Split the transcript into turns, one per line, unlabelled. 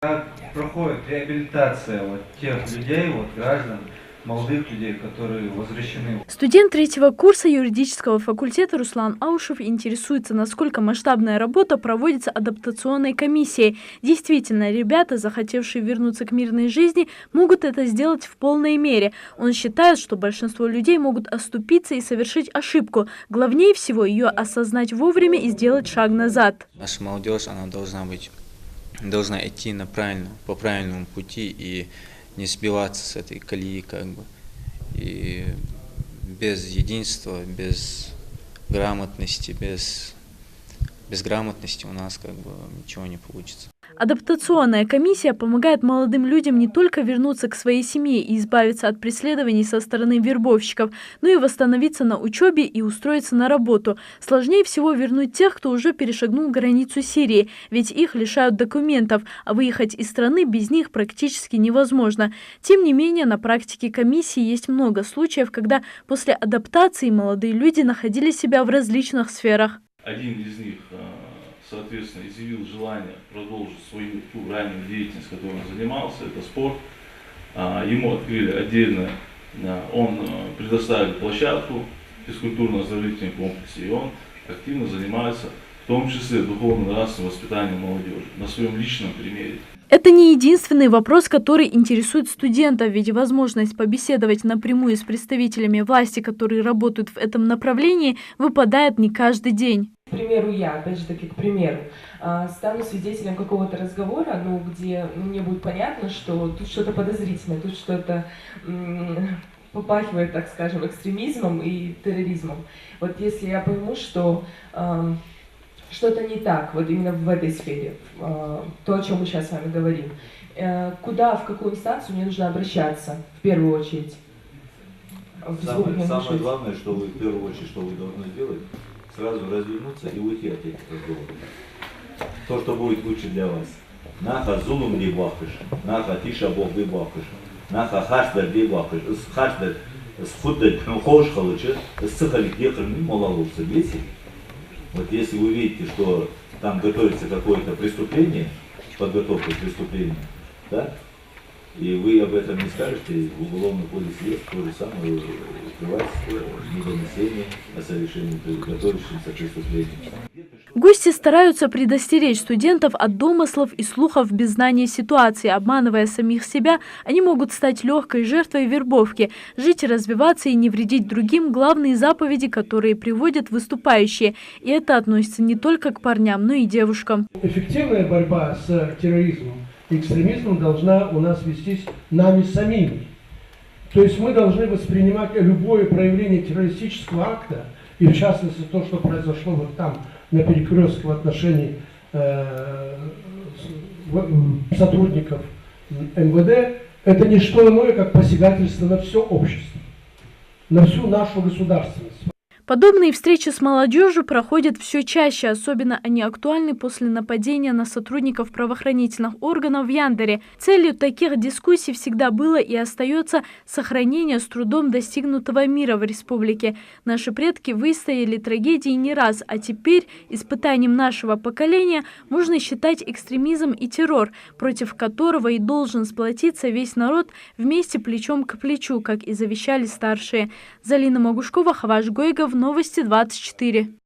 Как проходит реабилитация тех людей, граждан, молодых людей, которые возвращены?
Студент третьего курса юридического факультета Руслан Аушев интересуется, насколько масштабная работа проводится адаптационной комиссией. Действительно, ребята, захотевшие вернуться к мирной жизни, могут это сделать в полной мере. Он считает, что большинство людей могут оступиться и совершить ошибку. Главнее всего ее осознать вовремя и сделать шаг назад.
Наша молодежь, она должна идти по правильному пути и не сбиваться с этой колеи, И без единства, без грамотности, без грамотности у нас ничего не получится.
Адаптационная комиссия помогает молодым людям не только вернуться к своей семье и избавиться от преследований со стороны вербовщиков, но и восстановиться на учебе и устроиться на работу. Сложнее всего вернуть тех, кто уже перешагнул границу Сирии, ведь их лишают документов, а выехать из страны без них практически невозможно. Тем не менее, на практике комиссии есть много случаев, когда после адаптации молодые люди находили себя в различных сферах.
Один из них, соответственно, изъявил желание продолжить свою ту раннюю деятельность, которой он занимался, это спорт. Ему открыли отдельно, он предоставил площадку в физкультурно-оздоровительном комплексе, и он активно занимается, в том числе духовно-нравственным воспитанием молодежи, на своем личном примере.
Это не единственный вопрос, который интересует студентов, ведь возможность побеседовать напрямую с представителями власти, которые работают в этом направлении, выпадает не каждый день.
К примеру, опять же таки, стану свидетелем какого-то разговора, где мне будет понятно, что тут что-то подозрительное, тут что-то попахивает, так скажем, экстремизмом и терроризмом. Вот если я пойму, что что-то не так, вот именно в этой сфере, то, о чем мы сейчас с вами говорим, в какую инстанцию мне нужно обращаться в первую очередь?
Самое главное, что вы в первую очередь, что вы должны сделать, сразу развернуться и уйти от этих разговоров. То, что будет лучше для вас. Наха зулум ли бахыш, наха тиша бог ли бахыш, наха хашдар ли бахыш, хашдар схуддаль хош халычы, сцехали кехрами малалурсы весит. Вот если вы видите, что там готовится какое-то преступление, подготовка к преступлению, да, и вы об этом не скажете, в уголовном кодексе есть то же самое, открывать недонесение о совершении готовящегося преступления.
Гости стараются предостеречь студентов от домыслов и слухов без знания ситуации. Обманывая самих себя, они могут стать легкой жертвой вербовки. Жить, развиваться и не вредить другим – главные заповеди, которые приводят выступающие. И это относится не только к парням, но и девушкам.
Эффективная борьба с терроризмом и экстремизмом должна у нас вестись нами самими. То есть мы должны воспринимать любое проявление террористического акта, и в частности то, что произошло вот там, на перекрестке в отношении сотрудников МВД, это не что иное, как посягательство на все общество, на всю нашу государственность.
Подобные встречи с молодежью проходят все чаще, особенно они актуальны после нападения на сотрудников правоохранительных органов в Яндере. Целью таких дискуссий всегда было и остается сохранение с трудом достигнутого мира в республике. Наши предки выстояли трагедии не раз, а теперь испытанием нашего поколения можно считать экстремизм и террор, против которого и должен сплотиться весь народ вместе плечом к плечу, как и завещали старшие. Залина Могушкова, Хаваш Гойгов, Новости 24.